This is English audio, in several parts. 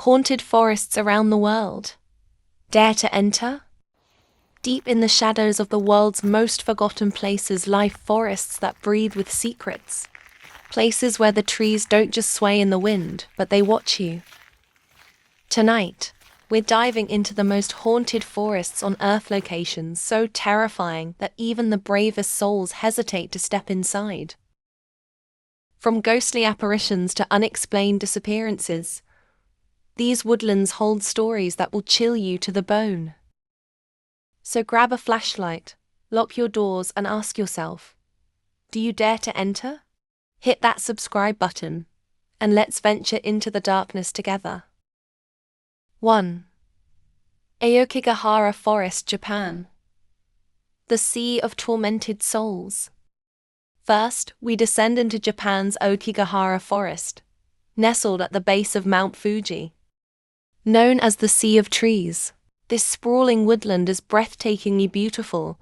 haunted forests around the world. Dare to enter? Deep in the shadows of the world's most forgotten places lie forests that breathe with secrets. Places where the trees don't just sway in the wind, but they watch you. Tonight, we're diving into the most haunted forests on Earth, locations so terrifying that even the bravest souls hesitate to step inside. From ghostly apparitions to unexplained disappearances, these woodlands hold stories that will chill you to the bone. So grab a flashlight, lock your doors, and ask yourself, do you dare to enter? Hit that subscribe button, and let's venture into the darkness together. 1. Aokigahara Forest, Japan. The Sea of Tormented Souls. First, we descend into Japan's Aokigahara Forest, nestled at the base of Mount Fuji. Known as the Sea of Trees, this sprawling woodland is breathtakingly beautiful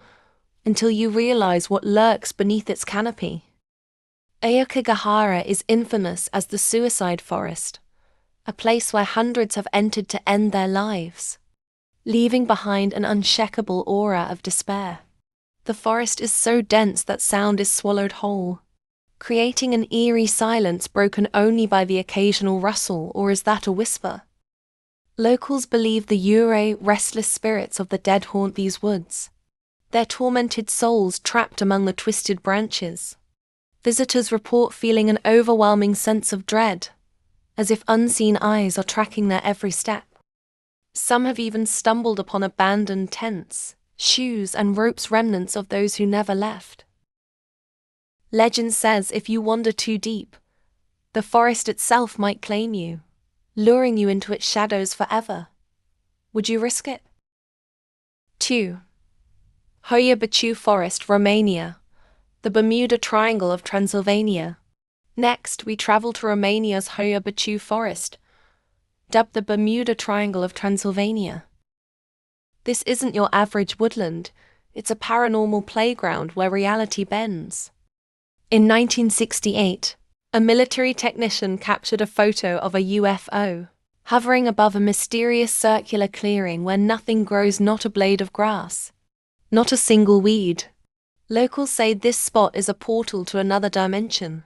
until you realize what lurks beneath its canopy. Aokigahara is infamous as the suicide forest, a place where hundreds have entered to end their lives, leaving behind an unshakable aura of despair. The forest is so dense that sound is swallowed whole, creating an eerie silence broken only by the occasional rustle, or is that a whisper? Locals believe the yurei, restless spirits of the dead, haunt these woods, their tormented souls trapped among the twisted branches. Visitors report feeling an overwhelming sense of dread, as if unseen eyes are tracking their every step. Some have even stumbled upon abandoned tents, shoes, and ropes, remnants of those who never left. Legend says if you wander too deep, the forest itself might claim you, luring you into its shadows forever. Would you risk it? 2. Hoia Baciu Forest, Romania. The Bermuda Triangle of Transylvania. Next, we travel to Romania's Hoia Baciu Forest, dubbed the Bermuda Triangle of Transylvania. This isn't your average woodland, it's a paranormal playground where reality bends. In 1968, a military technician captured a photo of a UFO, hovering above a mysterious circular clearing where nothing grows, not a blade of grass, not a single weed. Locals say this spot is a portal to another dimension,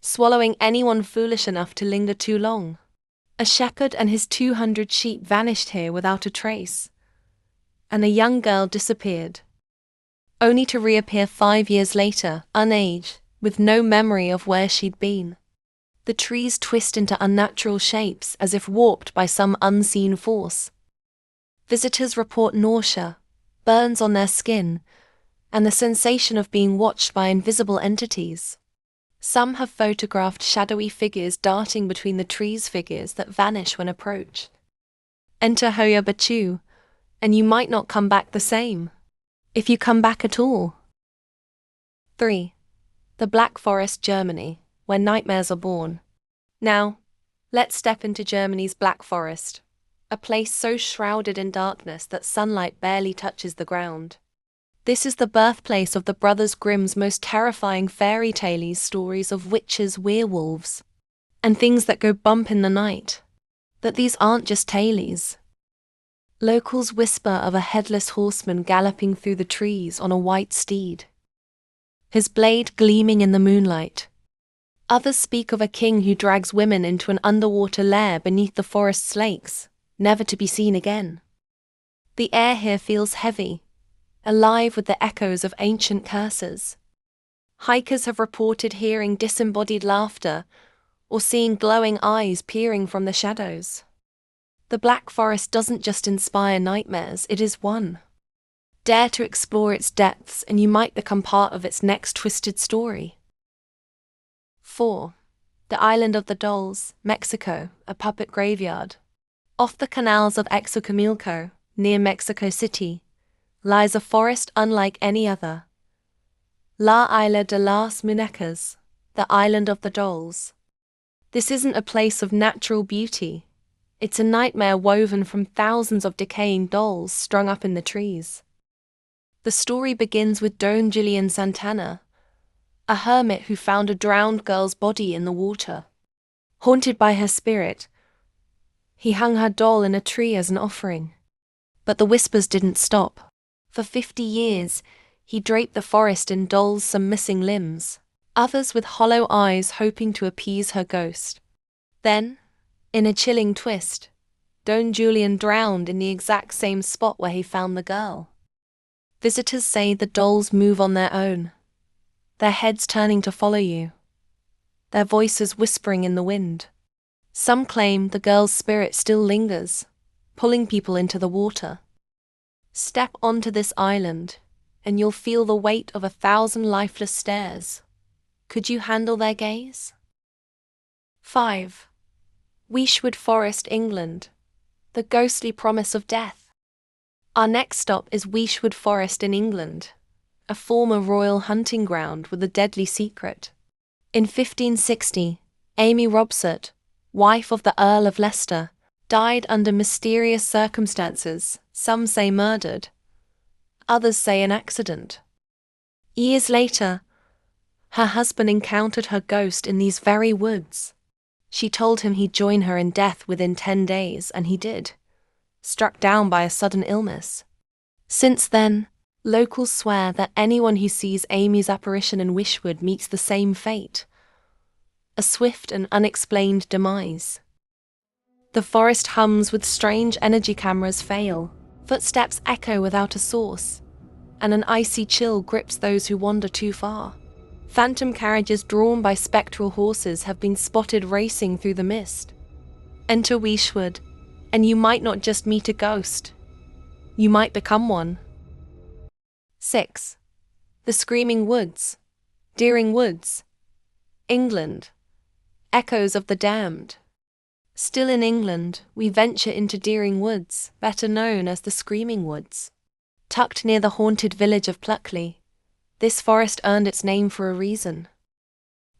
swallowing anyone foolish enough to linger too long. A shepherd and his 200 sheep vanished here without a trace, and a young girl disappeared, only to reappear 5 years later, unaged, with no memory of where she'd been. The trees twist into unnatural shapes as if warped by some unseen force. Visitors report nausea, burns on their skin, and the sensation of being watched by invisible entities. Some have photographed shadowy figures darting between the trees, figures that vanish when approached. Enter Hoia Baciu, and you might not come back the same, if you come back at all. 3. The Black Forest, Germany, where nightmares are born. Now, let's step into Germany's Black Forest, a place so shrouded in darkness that sunlight barely touches the ground. This is the birthplace of the Brothers Grimm's most terrifying fairy tale stories of witches, werewolves, and things that go bump in the night. That these aren't just tales. Locals whisper of a headless horseman galloping through the trees on a white steed, his blade gleaming in the moonlight. Others speak of a king who drags women into an underwater lair beneath the forest's lakes, never to be seen again. The air here feels heavy, alive with the echoes of ancient curses. Hikers have reported hearing disembodied laughter or seeing glowing eyes peering from the shadows. The Black Forest doesn't just inspire nightmares, it is one. Dare to explore its depths and you might become part of its next twisted story. 4. The Island of the Dolls, Mexico, a puppet graveyard. Off the canals of Xochimilco, near Mexico City, lies a forest unlike any other. La Isla de las Muñecas, the Island of the Dolls. This isn't a place of natural beauty. It's a nightmare woven from thousands of decaying dolls strung up in the trees. The story begins with Don Julian Santana, a hermit who found a drowned girl's body in the water. Haunted by her spirit, He hung her doll in a tree as an offering. But the whispers didn't stop. For 50 years, he draped the forest in dolls, some missing limbs, others with hollow eyes hoping to appease her ghost. Then, in a chilling twist, Don Julian drowned in the exact same spot where he found the girl. Visitors say the dolls move on their own, their heads turning to follow you, their voices whispering in the wind. Some claim the girl's spirit still lingers, pulling people into the water. Step onto this island, and you'll feel the weight of 1,000 lifeless stares. Could you handle their gaze? 5. Weeshwood Forest, England. The ghostly promise of death. Our next stop is Weeshwood Forest in England, a former royal hunting ground with a deadly secret. In 1560, Amy Robsart, wife of the Earl of Leicester, died under mysterious circumstances, some say murdered, others say an accident. Years later, her husband encountered her ghost in these very woods. She told him he'd join her in death within 10 days, and he did, struck down by a sudden illness. Since then, locals swear that anyone who sees Amy's apparition in Weeshwood meets the same fate, a swift and unexplained demise. The forest hums with strange energy. Cameras fail, footsteps echo without a source, and an icy chill grips those who wander too far. Phantom carriages drawn by spectral horses have been spotted racing through the mist. Enter Weeshwood, and you might not just meet a ghost, you might become one. 6. The Screaming Woods, Deering Woods, England. Echoes of the damned. Still in England, we venture into Deering Woods, better known as the Screaming Woods. Tucked near the haunted village of Pluckley, this forest earned its name for a reason.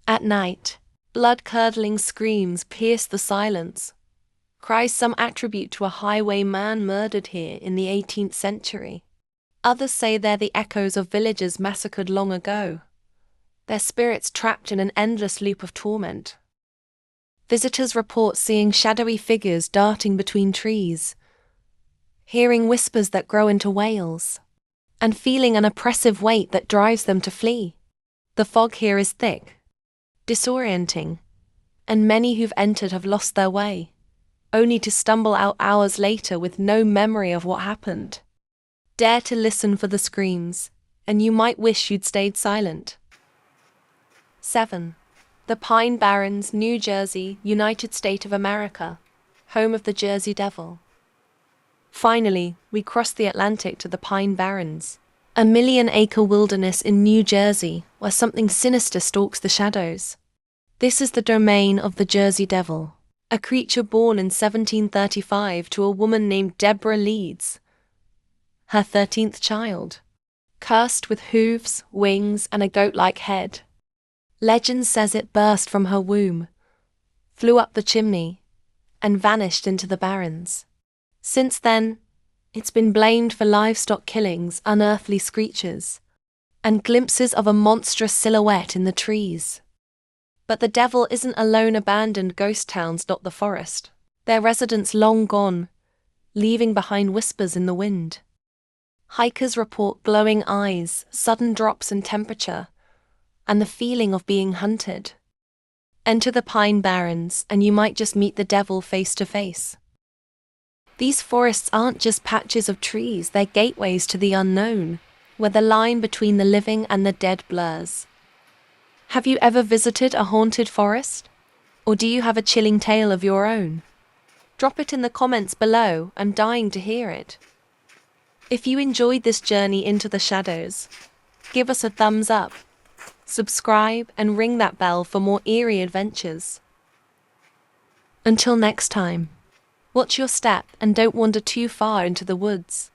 At night, blood-curdling screams pierce the silence, cries some attribute to a highwayman murdered here in the 18th century. Others say they're the echoes of villagers massacred long ago, their spirits trapped in an endless loop of torment. Visitors report seeing shadowy figures darting between trees, hearing whispers that grow into wails, and feeling an oppressive weight that drives them to flee. The fog here is thick, disorienting, and many who've entered have lost their way, only to stumble out hours later with no memory of what happened. Dare to listen for the screams, and you might wish you'd stayed silent. 7. The Pine Barrens, New Jersey, United States of America, home of the Jersey Devil. Finally, we cross the Atlantic to the Pine Barrens, a million-acre wilderness in New Jersey where something sinister stalks the shadows. This is the domain of the Jersey Devil, a creature born in 1735 to a woman named Deborah Leeds, her 13th child, cursed with hooves, wings, and a goat-like head. Legend says it burst from her womb, flew up the chimney, and vanished into the barrens. Since then, it's been blamed for livestock killings, unearthly screeches, and glimpses of a monstrous silhouette in the trees. But the devil isn't alone. Abandoned ghost towns dot the forest, their residents long gone, leaving behind whispers in the wind. Hikers report glowing eyes, sudden drops in temperature, and the feeling of being hunted. Enter the Pine Barrens, and you might just meet the devil face to face. These forests aren't just patches of trees, they're gateways to the unknown, where the line between the living and the dead blurs. Have you ever visited a haunted forest? Or do you have a chilling tale of your own? Drop it in the comments below, I'm dying to hear it. If you enjoyed this journey into the shadows, give us a thumbs up, subscribe, and ring that bell for more eerie adventures. Until next time, watch your step and don't wander too far into the woods.